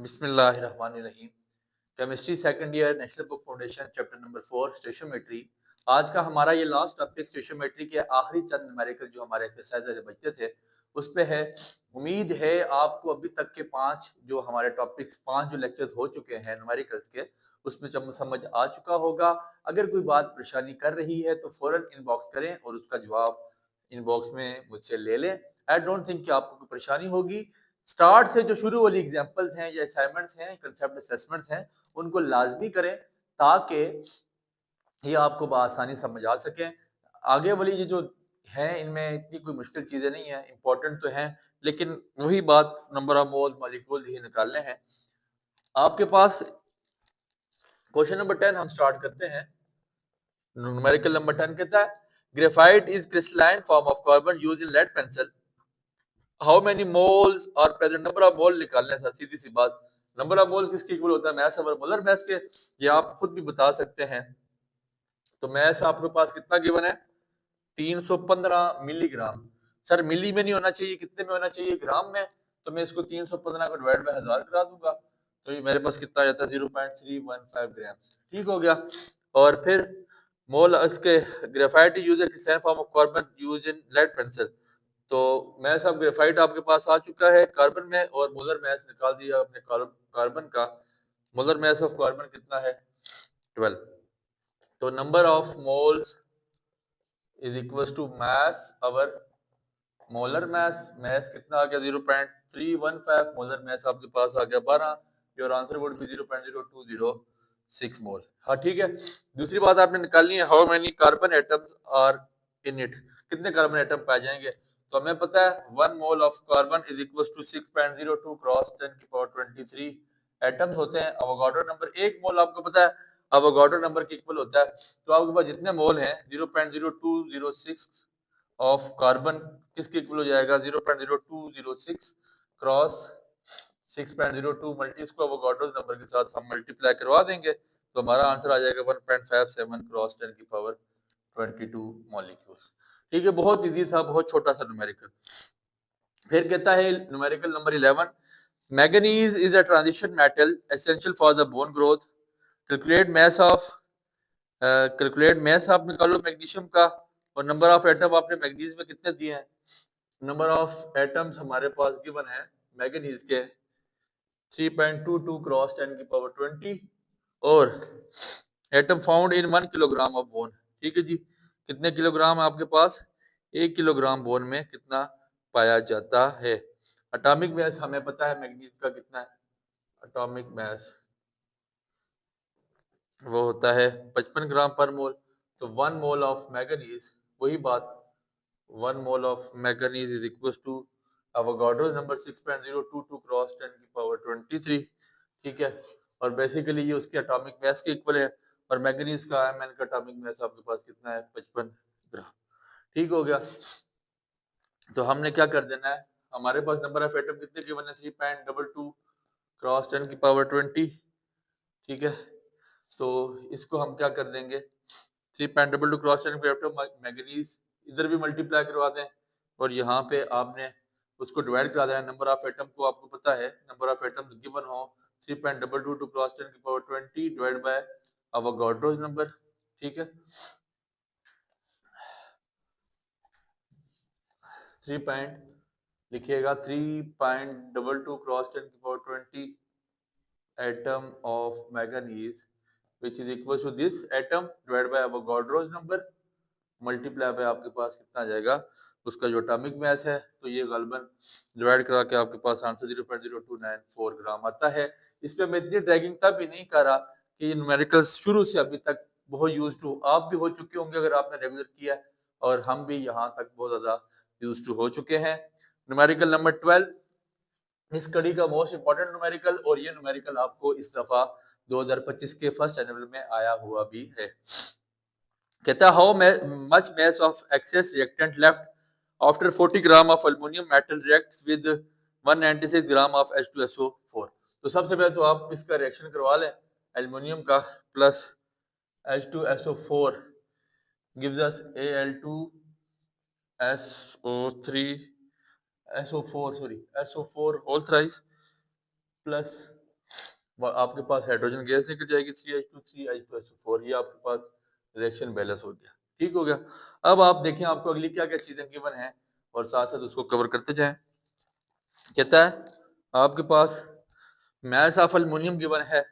बिस्मिल्लाहिर्रहमानिर्रहीम। Chemistry second year national book foundation chapter number 4 स्टेशियोमेट्री। आज का हमारा ये लास्ट टॉपिक स्टेशियोमेट्री के आखिरी चंद न्यूमेरिकल जो हमारे एक्सरसाइज बचते थे उस पे है। उम्मीद है आपको अभी तक के पांच जो लेक्चर्स हो चुके हैं न्यूमेरिकल्स के उसमें जब समझ आ चुका होगा। अगर कोई बात परेशानी कर रही है तो फौरन इनबॉक्स करें और उसका जवाब इनबॉक्स में मुझसे ले लें। आई डोंट थिंक कि आपको कोई परेशानी होगी। स्टार्ट से जो शुरू वाली एग्जांपल्स हैं या असाइनमेंट्स हैं, कंसेप्ट असेसमेंट्स हैं, उनको लाजमी करें ताकि ये आपको बआसानी समझ आ सके। आगे वाली ये जो है इनमें इतनी कोई मुश्किल चीजें नहीं है, इंपॉर्टेंट तो हैं, लेकिन वही बात नंबर ऑफ मोल्स मॉलिक्यूल्स ही निकालने हैं आपके पास। क्वेश्चन नंबर 10 हम स्टार्ट करते हैं। न्यूमेरिकल नंबर 10 कहता है graphite is crystalline form of carbon used in lead pencil. How many moles are present. Number of mole निकालने सर, सीधी सी बात। नंबर ऑफ मोल्स किसके इक्वल होता है? मैथ और मोलर मैथ के। ये आप खुद भी बता सकते हैं। तो मैथ आपके पास कितना गिवन है? 315 मिलीग्राम। सर मिली में नहीं होना चाहिए, कितने में होना चाहिए? ग्राम में। तो मैं इसको 315 को डिवाइड बाय 1000 करा दूंगा, तो ये मेरे पास कितना आ जाता है? 0.315 ग्राम। ठीक हो गया। और फिर मोल इसके graphite use form of carbon use in lead pencil. तो मैथ ऑफ ग्रेफाइट आपके पास आ चुका है कार्बन में, और मोलर मैथ निकाल दिया आपने कार्बन का। मोलर मैथ ऑफ कार्बन कितना है? 12। तो number of moles is equal to mass over molar mass. Mass कितना आ गया? 0.315। मोलर मैथ आपके पास आ गया 12। Your answer would be 0.0206 mole. हाँ ठीक है। दूसरी बात आपने निकालनी है, how many carbon atoms are in it. कितने कार्बन एटम पाए जाएंगे? तो हमें पता है 1 mole of carbon is equal to 6.02 cross 10 की पावर 23 एटम्स होते हैं। अवोगाड्रो नंबर 1 मोल आपको पता है अवोगाड्रो नंबर के इक्वल होता है। तो आपके पास जितने मोल हैं 0.0206 ऑफ कार्बन किसके इक्वल हो जाएगा? 0.0206 क्रॉस 6.02 मल्टी इसको अवोगाड्रो नंबर के साथ हम मल्टीप्लाई करवा देंगे, तो हमारा आंसर आ जाएगा 1.57 क्रॉस 10 की पावर 22 मॉलिक्यूल्स। ठीक है, बहुत इजी था, बहुत छोटा सा न्यूमेरिकल। फिर कहता है numerical number 11 manganese is a transition metal essential for the bone growth. Calculate mass आप निकालो मैग्नीशियम का, और नंबर ऑफ एटम आपने मैग्नीज में कितने दिए हैं? नंबर ऑफ एटम्स हमारे पास गिवन है मैंगनीज के 3.22 क्रॉस 10 की पावर 20, और atom found in 1 kilogram of bone. ठीक है जी, कितने किलोग्राम आपके पास? 1 किलोग्राम बोन में कितना पाया जाता है? एटॉमिक मैस हमें पता है मैग्नीज का कितना है। एटॉमिक मैस वो होता है 55 ग्राम पर मोल। तो 1 मोल ऑफ मैंगनीज, वही बात, 1 mole of manganese is equal to Avogadro number 6.022 cross 10 की पावर 23। ठीक है, और बेसिकली ये उसके एटॉमिक मास के इक्वल है, और मैंगनीज का Mn का एटॉमिक मास आपके पास कितना है? 55 ग्राम। ठीक हो गया। तो हमने क्या कर देना है, हमारे पास नंबर ऑफ एटम कितने के बने? 3.22 क्रॉस 10 की पावर 20। ठीक है, तो इसको हम क्या कर देंगे? 3.22 क्रॉस 10 पे एटम मैंगनीज इधर भी मल्टीप्लाई करवा दें, और यहाँ पे आपने उसको डिवाइड करा देना। नंबर ऑफ एटम को आपको पता है, नंबर ऑफ एटम गिवन हो 3.22 क्रॉस 10 की पावर 20 डिवाइड बाय अवोगाड्रोस नंबर। ठीक है, 3 पॉइंट लिखिएगा 3.22 क्रॉस 10 की power 20 atom of manganese which is equal to this atom divided by Avogadro's number multiply by आपके पास कितना आ जाएगा? उसका जो एटॉमिक मास है, तो ये गलबन डिवाइड करा के आपके पास आंसर 0.0294 ग्राम आता है। इस पे मैं इतनी ड्रैगिंग तब भी नहीं कर रहा कि ये न्यूमेरिकल्स शुरू से अभी तक बहुत यूज टू आप भी हो चुके होंगे अगर आपने रेगुलर किया है, और हम भी यहाँ तक बहुत ज्यादा यूज टू हो चुके हैं। न्यूमेरिकल नंबर 12 इस कड़ी का मोस्ट इंपॉर्टेंट न्यूमेरिकल, और ये न्यूमेरिकल आपको इस दफा 2025 के फर्स्ट एनुअल में आया हुआ भी है। कहता है how much mass of excess reactant left after 40 gram of aluminium metal reacts with 196 gram of H2SO4। तो सबसे पहले तो आप इसका रिएक्शन करवा लें, एल्युमिनियम का plus H2SO4 gives us Al2SO3 SO4 whole thrice plus आपके पास हाइड्रोजन गैस निकल जाएगी 3H2 3H2SO4, ये आपके पास रिएक्शन बैलेंस हो गया। ठीक हो गया। अब आप देखें आपको अगली क्या क्या चीजें गिवन है और साथ साथ उसको कवर करते जाएं। कहता है आपके पास मास ऑफ एल्युमिनियम गिवन है।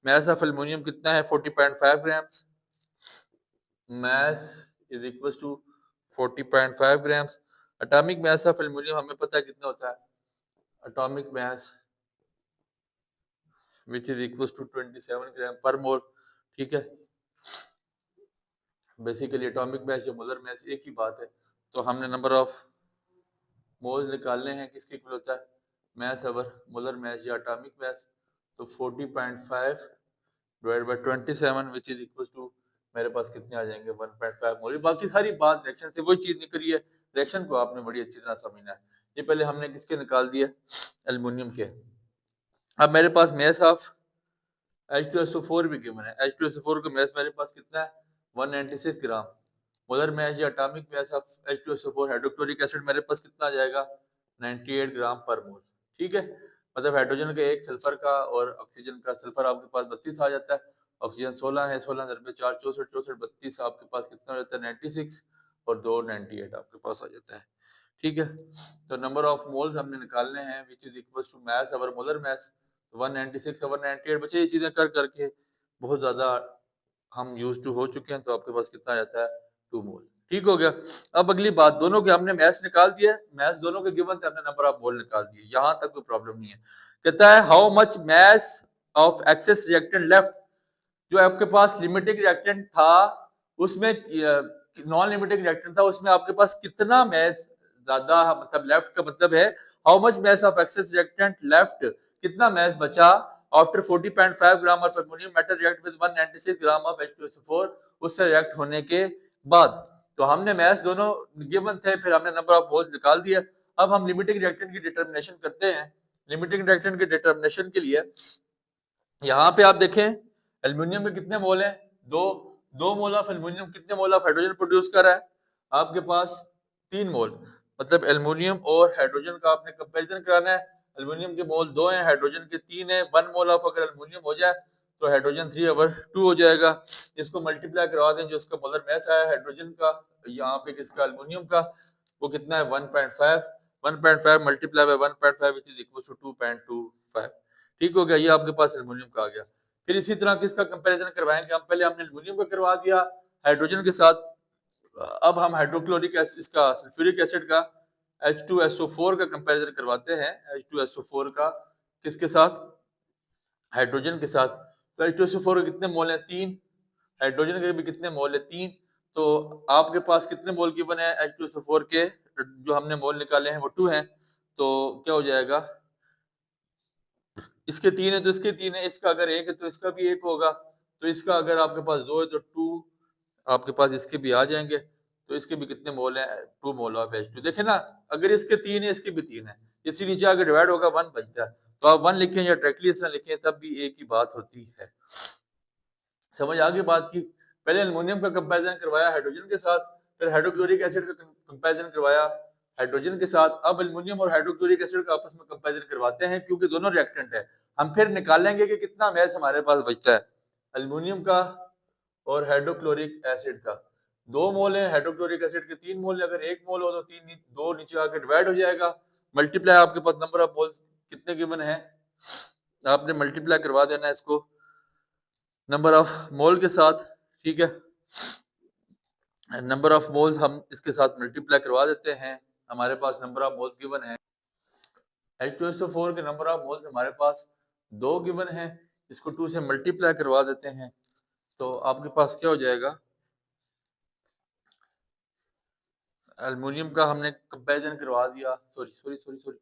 मास ऑफ एल्युमिनियम कितना है 40.5 grams. Mass is equal to 40.5 grams. Atomic mass of aluminium हमें पता है कितना होता है, atomic mass which is equal to 27 gram per mole. ठीक है, बेसिकली एटॉमिक मास या मोलर मास एक ही बात है। तो हमने नंबर ऑफ मोल्स निकालने हैं, किसके इक्वल होता है मास ओवर मोलर मास या एटॉमिक मास। तो 40.5 divide by 27 which is equal to मेरे पास कितने आ जाएंगे 1.5 मोल। बाकी सारी बात रिएक्शन से वही चीज निकली है, रिएक्शन को आपने बड़ी अच्छी तरह समझना है। ये पहले हमने किसके निकाल दिए, एल्युमिनियम के। अब मेरे पास मास ऑफ H2SO4 भी गिवन है। H2SO4 का मास मेरे पास कितना है 196 ग्राम। मोलर मास या atomic mass of H2SO4 hydrochloric acid मेरे पास कितना आ जाएगा 98 ग्राम पर मोल। ठीक है, मतलब हाइड्रोजन का एक, सल्फर का और ऑक्सीजन का, सल्फर आपके पास 32 आ जाता है, ऑक्सीजन 16 है, 16 दर पे 4 64 64 32 आपके पास कितना हो जाता है 96 और 2 98 आपके पास आ जाता है। ठीक है, तो नंबर ऑफ मोल्स हमने निकालने हैं which is equal to mass over molar mass 196 over 98। बच्चे ये चीजें कर करके बहुत ज्यादा हम यूज टू हो चुके हैं, तो आपके पास कितना आ जाता है 2 मोल। ठीक हो गया। अब अगली बात, दोनों के हमने मास निकाल दिया, मास दोनों के गिवन थे, हमने नंबर ऑफ मोल निकाल दिए, यहां तक कोई प्रॉब्लम नहीं है। कहता है how much mass of excess reactant left. जो आपके पास लिमिटिंग रिएक्टेंट था उसमें, नॉन लिमिटिंग रिएक्टेंट था उसमें आपके पास कितना मास ज्यादा, मतलब लेफ्ट का मतलब है how much mass of excess reactant left, कितना मास बचा after 40.5 gram of aluminium metal react with 196 gram of H2SO4 उससे रिएक्ट होने के बाद। तो हमने मास दोनों गिवन थे, फिर हमने नंबर ऑफ मोल्स निकाल दिया। अब हम लिमिटिंग रिएक्टेंट की डिटरमिनेशन करते हैं। लिमिटिंग रिएक्टेंट की डिटरमिनेशन के लिए यहाँ पे आप देखें एल्युमिनियम में कितने मोल हैं, दो। 2 मोल ऑफ एल्युमिनियम कितने मोल ऑफ हाइड्रोजन प्रोड्यूस कर रहा है आपके पास 3 मोल। मतलब एल्युमिनियम और हाइड्रोजन का आपने कंपैरिजन कराना है। एल्युमिनियम के मोल 2 हैं, हाइड्रोजन के 3 हैं। 1 मोल ऑफ अगर एल्युमिनियम हो जाए तो हाइड्रोजन 3/2 हो जाएगा। इसको मल्टीप्लाई करवा दें, जो इसका मोलर मास आया हाइड्रोजन का, यहाँ पे किसका एल्युमिनियम का, वो कितना है 1.5। 1.5 multiply by 1.5 which is equal to 2.25। ठीक हो गया, ये आपके पास एल्युमिनियम का आ गया। फिर इसी तरह किसका कंपैरिजन करवाएंगे हम, पहले हमने एल्युमिनियम का करवा दिया हाइड्रोजन के साथ। अब हम हाइड्रोक्लोरिक एसिड, इसका सल्फ्यूरिक एसिड का H2SO4 का कंपैरिजन करवाते हैं। H2SO4 का किसके साथ, हाइड्रोजन के साथ। तो H2SO4 के कितने मोल हैं 3, हाइड्रोजन के भी कितने मोल है 3। तो आपके पास कितने मोल की बने हैं H2SO4 के, जो हमने मोल निकाले हैं वो 2 हैं। तो क्या हो जाएगा, इसके 3 है तो इसके 3 है, इसका अगर 1 है तो इसका भी 1 होगा। तो इसका अगर आपके पास 2 है तो 2 आपके पास इसके भी आ जाएंगे। तो इसके भी कितने मोल है 2 मोल ऑफ H2। देखे ना, अगर इसके 3 है इसके भी 3 है, इसी नीचे आगे डिवाइड होगा 1 बचता है। तो आप 1 लिखें या डायरेक्टली इस तरह लिखें तब भी एक ही बात होती है। समझ आ गई बात की। पहले एल्युमिनियम का कंपैरिजन करवाया हाइड्रोजन के साथ, फिर हाइड्रोक्लोरिक एसिड का कंपैरिजन करवाया हाइड्रोजन के साथ। अब एल्युमिनियम और हाइड्रोक्लोरिक एसिड का आपस में कंपैरिजन करवाते हैं, क्योंकि दोनों रिएक्टेंट है। हम फिर निकालेंगे कि कितना मास हमारे पास बचता है एल्युमिनियम का और हाइड्रोक्लोरिक एसिड का। 2 मोल है हाइड्रोक्लोरिक एसिड के, 3 मोल है। अगर 1 मोल हो तो 2 नीचे आके डिवाइड हो जाएगा। मल्टीप्लाई आपके पास नंबर ऑफ मोल्स कितने गिवन है, आपने मल्टीप्लाई करवा देना है इसको नंबर ऑफ मोल के साथ। ठीक है, नंबर ऑफ मोल्स हम इसके साथ मल्टीप्लाई करवा देते हैं। हमारे पास नंबर ऑफ मोल्स गिवन है H2SO4 के नंबर ऑफ मोल्स हमारे पास 2 गिवन है। इसको 2 से मल्टीप्लाई करवा देते हैं तो आपके पास क्या हो जाएगा, एल्युमिनियम का हमने कंपैरिजन करवा दिया, सॉरी सॉरी सॉरी सॉरी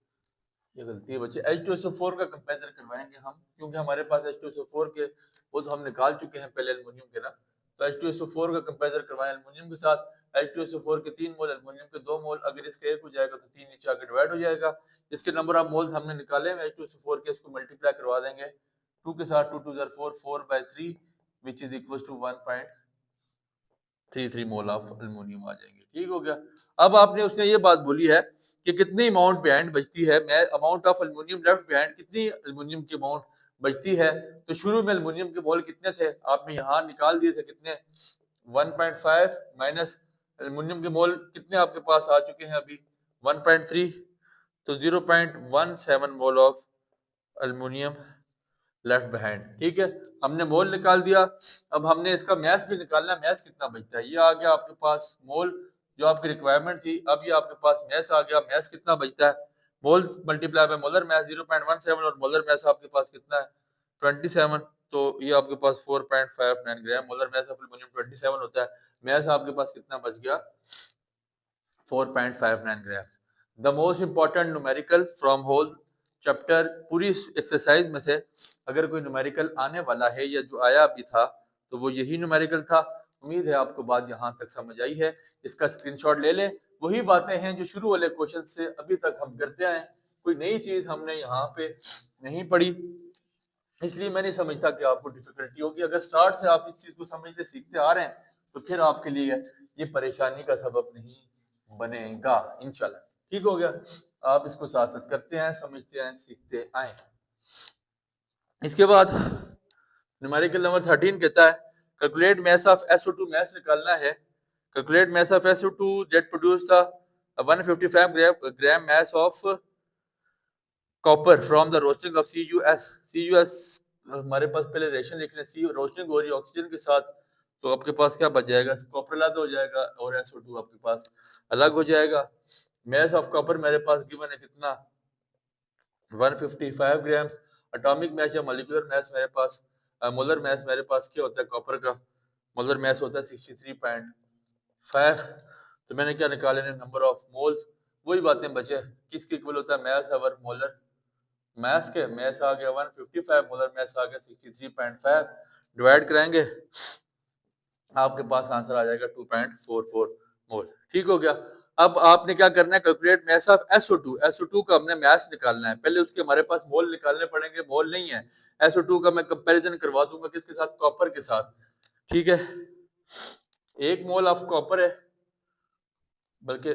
ये गलती है बच्चे। H2SO4 का कंपैरिजन करवाएंगे हम, क्योंकि हमारे पास H2SO4 के वो तो हम निकाल चुके हैं पहले एल्युमिनियम के ना। तो H2SO4 का कंपैरिजन करवाएं एल्युमिनियम के साथ। H2SO4 के 3 मोल, एल्युमिनियम के 2 मोल। अगर इसका 1 हो जाएगा तो 3 नीचे आके डिवाइड हो जाएगा। इसके नंबर ऑफ मोल्स हमने निकाले हैं H2SO4 के, इसको मल्टीप्लाई करवा देंगे 2 के साथ। 2 2 जार 4, 4/3 which is equal to 1.33 mole of aluminium आ जाएंगे। ठीक हो गया। अब आपने उसने ये बात बोली है कि कितनी अमाउंट बिहाइंड बचती है, मैं amount of aluminium left behind, कितनी एल्युमिनियम की अमाउंट बचती है। तो शुरू में एल्युमिनियम के मोल कितने थे, आपने यहाँ निकाल दिए थे, कितने 1.5 माइनस एल्युमिनियम के मोल कितने आपके पास आ चुके हैं अभी 1.3, तो 0.17 मोल ऑफ एल्युमिनियम लेफ्ट बिहाइंड। ठीक है, हमने मोल निकाल दिया। अब हमने इसका मैस भी निकालना है, मैस कितना बचता है, ये आ गया आपके पास मोल जो आपकी रिक्वायरमेंट थी। अब ये आपके पास मैस आ गया, मैस कितना बचता है, moles multiply by molar mass 0.17 और मोलर मैस आपके पास कितना है 27, तो ये आपके पास 4.59 ग्राम मोलर मैस ऑफ एल्युमिनियम 27 होता है। मैस आपके पास कितना बच गया 4.59 gram. The most important numerical from whole chapter, पूरी एक्सरसाइज में से अगर कोई न्यूमेरिकल आने वाला है या जो आया भी था तो वो यही न्यूमेरिकल था। उम्मीद है आपको बात यहाँ तक समझ आई है, इसका स्क्रीनशॉट ले लें। वही बातें हैं जो शुरू वाले क्वेश्चन से अभी तक हम करते आए, कोई नई चीज हमने यहाँ पे नहीं पढ़ी, इसलिए मैं नहीं समझता कि आपको डिफिकल्टी होगी। अगर स्टार्ट से आप इस चीज को समझते सीखते आ रहे हैं तो फिर आपके लिए ये परेशानी का सबब नहीं बनेगा इंशाल्लाह। ठीक हो गया, आप इसको साथ साथ करते हैं, समझते हैं, सीखते आए। इसके बाद न्यूमेरिकल नंबर 13 कहता है कैलकुलेट मास ऑफ SO2, मास निकालना है। Calculate mass of SO2 that produce the 155 gram mass of copper from the roasting of CuS। CuS हमारे पास पहले रेशन लिख लें, सी रोस्टिंग हो रही है ऑक्सीजन के साथ, तो आपके पास क्या बच जाएगा, कॉपर अलग हो जाएगा और SO2 आपके पास अलग हो जाएगा। मास ऑफ कॉपर मेरे पास गिवन है कितना 155 ग्राम। एटॉमिक मास या मॉलिक्यूलर मास मेरे पास मोलर मास मेरे पास क्या होता है कॉपर का, मोलर मास होता है 63.5। तो मैंने क्या निकाले नंबर ऑफ मोल्स, वही बातें बचे, किसके इक्वल होता है मास ओवर मोलर मास के, मास आ गया 155, मोलर मास आ गया 63.5, डिवाइड कराएंगे आपके पास आंसर आ जाएगा 2.44 मोल। ठीक हो गया। अब आपने क्या करना है calculate mass of SO2, SO2 का हमने मास निकालना है, पहले उसके हमारे पास मोल निकालने पड़ेंगे, मोल नहीं है। SO2 का मैं कंपैरिजन करवा दूंगा किसके साथ, कॉपर के साथ। ठीक है, 1 मोल ऑफ कॉपर है, बल्कि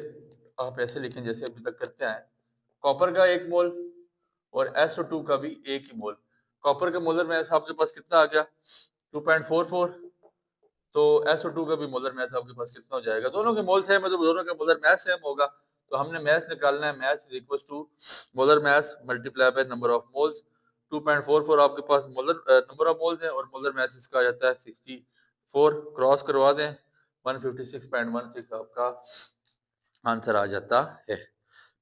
आप ऐसे लिखें जैसे अभी तक करते हैं, कॉपर का 1 मोल और SO2 का भी 1 ही मोल। कॉपर का मोलर मास आपके पास कितना आ गया 2.44, तो SO2 का भी मोलर मास आपके पास कितना हो जाएगा, दोनों के मोल सेम है तो दोनों का मोलर मास सेम होगा। तो हमने मास निकालना है, mass is equal to molar mass multiply by number of moles. 2.44 आपके पास मोलर नंबर ऑफ मोल्स है और मोलर मास इसका आ जाता है 64, क्रॉस करवा दें 156.16 आपका आंसर आ जाता है।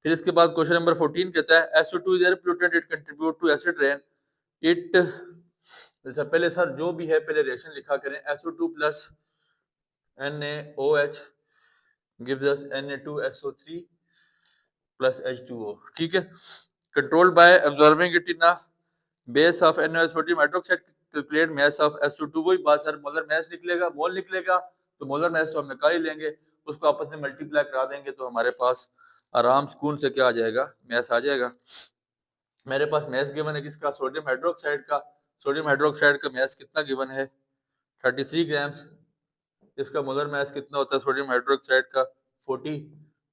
फिर इसके बाद क्वेश्चन नंबर 14 कहता है SO2 is air pollutant, it contribute to acid rain, it, अच्छा पहले सर जो भी है पहले रिएक्शन लिखा करें, SO2 plus NaOH gives us Na2SO3 plus H2O। ठीक है, controlled by absorbing it in a base of NaOH sodium hydroxide, calculate mass of SO2। वही बात सर, मोलर मास निकलेगा, मोल निकलेगा, तो मोलर मास तो हम निकाल ही लेंगे, उसको आपस में मल्टीप्लाई करा देंगे तो हमारे पास आराम सुकून से क्या आ जाएगा, मास आ जाएगा। मेरे पास मास गिवन है किसका, सोडियम हाइड्रोक्साइड का। सोडियम हाइड्रोक्साइड का मास कितना गिवन है 33 ग्राम्स। इसका मोलर मास कितना होता है सोडियम हाइड्रोक्साइड का 40,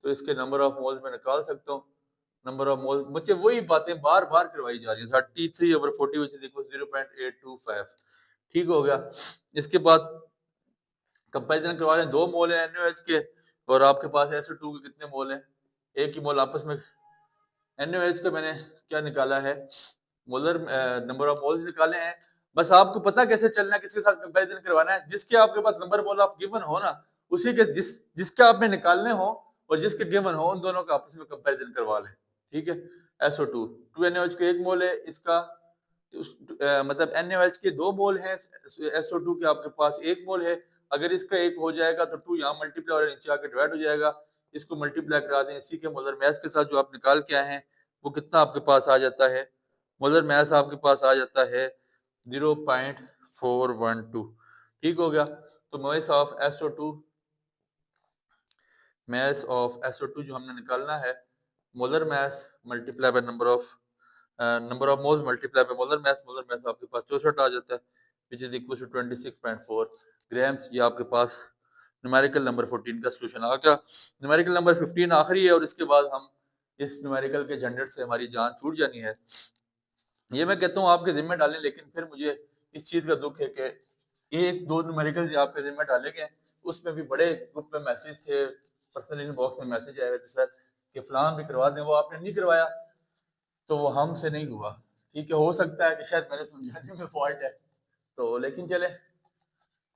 तो इसके नंबर ऑफ मोल्स में निकाल सकता हूँ। नंबर ऑफ मोल्स, बच्चे वही बातें बार बार करवाई जा रही है, 33/40 व्हिच इज इक्वल 0.825। ठीक हो गया। इसके बाद कंपैरिजन करवा रहे हैं, 2 मोल है NaOH के और आपके पास SO2 के कितने मोल हैं, 1 ही मोल आपस में। NaOH का मैंने क्या निकाला है, मोलर नंबर ऑफ मोल्स निकाले हैं। बस आपको पता कैसे चलना है किसके साथ कंपैरिजन करवाना है, जिसके आपके पास नंबर मोल ऑफ गिवन हो ना, उसी के जिसके आप में निकालने हो और जिसके गिवन हो उन दोनों का आपस में कंपैरिजन करवा लें। ठीक है, SO2 2NaOH के 1 मोल है, इसका मतलब NaOH के 2 मोल है, SO2 के आपके पास 1 मोल है। अगर इसका 1 हो जाएगा तो 2 यहाँ मल्टीप्लाई और नीचे आके डिवाइड हो जाएगा, इसको मल्टीप्लाई करा दें इसी के मोलर मास के साथ जो आप निकाल के आए हैं, वो कितना आपके पास आ जाता है, मोलर मास आपके पास आ जाता है 0.412। ठीक हो गया। तो mass of SO2, mass of SO2 जो हमने निकालना है, molar mass multiply by number of moles multiply by molar mass आपके पास 64 आ जाता है which is equal to 26.4 grams. ये आपके पास न्यूमेरिकल नंबर 14 का सॉल्यूशन आ गया। न्यूमेरिकल नंबर 15 आखिरी है और इसके बाद हम इस न्यूमेरिकल के झंझट से हमारी जान छूट जानी है। ये मैं कहता हूँ आपके जिम्मे डालें, लेकिन फिर मुझे इस चीज़ का दुख है कि एक दो न्यूमेरिकल जो आपके जिम्मे डाले गए उसमें भी बड़े ग्रुप में मैसेज थे, पर्सनल इनबॉक्स में मैसेज आए हुए थे सर कि फलान भी करवा दें, वो आपने नहीं करवाया तो वो हमसे नहीं हुआ। ठीक है, हो सकता है कि शायद मेरे समझाने में फॉल्ट है, तो लेकिन चले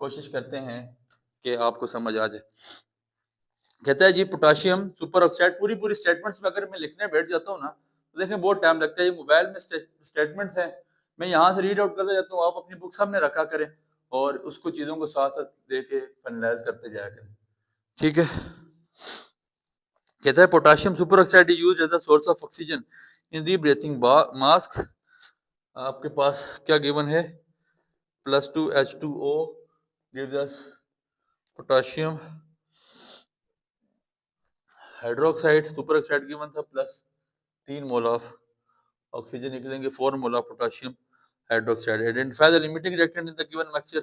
कोशिश करते हैं कि आपको समझ आ जाए। कहता है जी पोटाशियम सुपर ऑक्साइड, पूरी पूरी स्टेटमेंट्स में अगर मैं लिखने बैठ जाता हूँ ना तो देखें बहुत टाइम लगता है। ये मोबाइल में स्टेटमेंट्स हैं, मैं यहाँ से रीड आउट करता जाता हूँ, आप अपनी बुक सामने रखा करें और उसको चीज़ों को साथ साथ लेके फाइनलाइज करते जाया करें। ठीक है, कहता है potassium super oxide is used as a source of oxygen in the breathing mask. आपके पास क्या गिवन है, +2 H2O gives us potassium hydroxide super oxide given था +3 मोल ऑफ ऑक्सीजन निकलेंगे, 4 mole of potassium hydroxide. Identify the limiting reactant in the given mixture,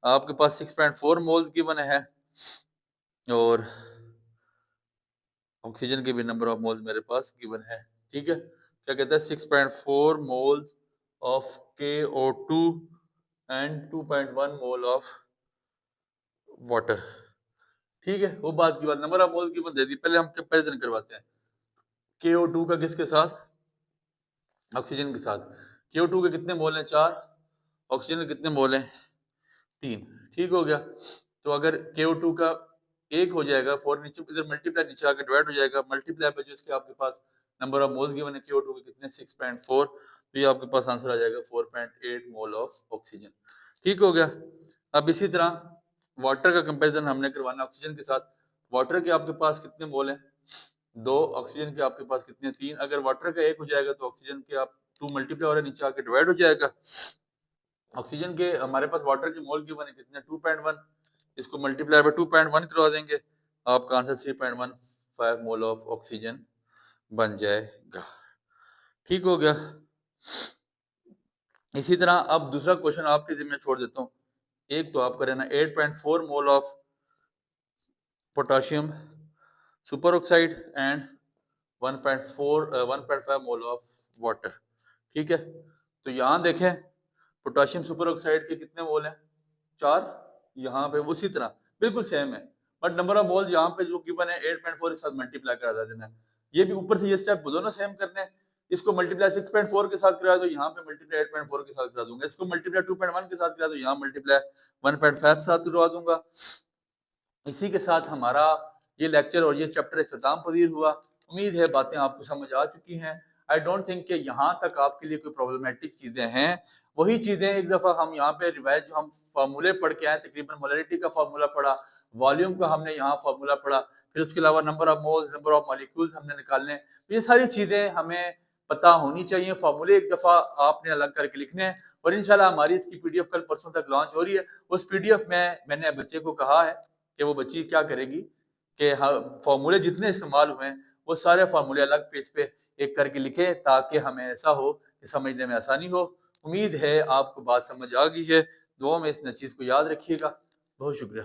आपके पास 6.4 moles given है और ऑक्सीजन के भी नंबर ऑफ मोल्स मेरे पास गिवन है। ठीक है, क्या कहता है 6.4 moles of KO2 and 2.1 mole of water. ठीक है, वो बात की बात, नंबर ऑफ मोल गिवन दे दी, पहले हम कंपैरिजन करवाते हैं KO2 का किसके साथ, ऑक्सीजन के साथ। KO2 के कितने मोल हैं 4, ऑक्सीजन के कितने मोल हैं 3। ठीक हो गया, तो अगर KO2 का 1 हो जाएगा, 4 नीचे इधर मल्टीप्लाई नीचे आकर डिवाइड हो जाएगा, मल्टीप्लाई पे जो इसके आपके पास नंबर ऑफ मोल्स गिवन है KO2 के कितने 6.4, तो ये आपके पास आंसर आ जाएगा 4.8 मोल ऑफ ऑक्सीजन। ठीक हो गया। अब इसी तरह वाटर का कंपैरिजन हमने करवाना ऑक्सीजन के साथ। वाटर के आपके पास कितने मोल हैं 2, ऑक्सीजन के आपके पास कितने 3। अगर वाटर का 1 हो जाएगा तो ऑक्सीजन के आप 2 मल्टीप्लाई हो रहा है नीचे आके डिवाइड हो जाएगा। ऑक्सीजन के हमारे पास वाटर के मोल गिवन है कितने 2.1, इसको मल्टीप्लाई बाय 2.1 करवा देंगे, आपका आंसर 3.15 मोल ऑफ ऑक्सीजन बन जाएगा। ठीक हो गया। इसी तरह अब दूसरा क्वेश्चन आपके जिम्मे छोड़ देता हूँ, एक तो आप करें ना 8.4 मोल of potassium super oxide and 1.5 mole of water. ठीक है, तो यहाँ देखें पोटाशियम सुपर ऑक्साइड के कितने मोल हैं 4, यहाँ पे उसी तरह बिल्कुल सेम है, बट नंबर ऑफ मोल यहाँ पे जो गिवन है 8.4 के साथ मल्टीप्लाई करा देना है। ये भी ऊपर से ये स्टेप दोनों सेम करने हैं, इसको मल्टीप्लाई 6.4 के साथ करा दो, यहाँ पे मल्टीप्लाई 8.4 के साथ करा दूंगा, इसको मल्टीप्लाई 2.1 के साथ करा दो, यहाँ मल्टीप्लाई 1.5 के साथ करवा दूंगा। इसी के साथ हमारा ये लेक्चर और ये चैप्टर इख्तिताम पजीर हुआ। उम्मीद है बातें आपको समझ आ चुकी हैं। आई डोंट थिंक कि यहाँ तक आपके लिए कोई प्रॉब्लमेटिक चीज़ें हैं। वही चीज़ें एक दफ़ा हम यहाँ पे रिवाइज जो हम फार्मूले पढ़ के आए, तकरीबन मोलरिटी का फार्मूला पढ़ा, वॉल्यूम का हमने यहाँ फार्मूला पढ़ा, फिर उसके अलावा number of moles, number of molecules हमने निकालने। तो ये सारी चीज़ें हमें पता होनी चाहिए। फार्मूले एक दफ़ा आपने अलग करके लिखने हैं और इंशाल्लाह हमारी इसकी PDF कल परसों तक लॉन्च हो रही है। उस PDF में मैंने बच्चे को कहा है कि वो बच्ची क्या करेगी कि फार्मूले जितने इस्तेमाल हुए हैं वो सारे फार्मूले अलग पेज पे एक करके लिखे, ताकि हमें ऐसा हो कि समझने में आसानी हो। उम्मीद है आपको बात समझ आ गई है। दुआ में इस चीज़ को याद रखिएगा। बहुत शुक्रिया।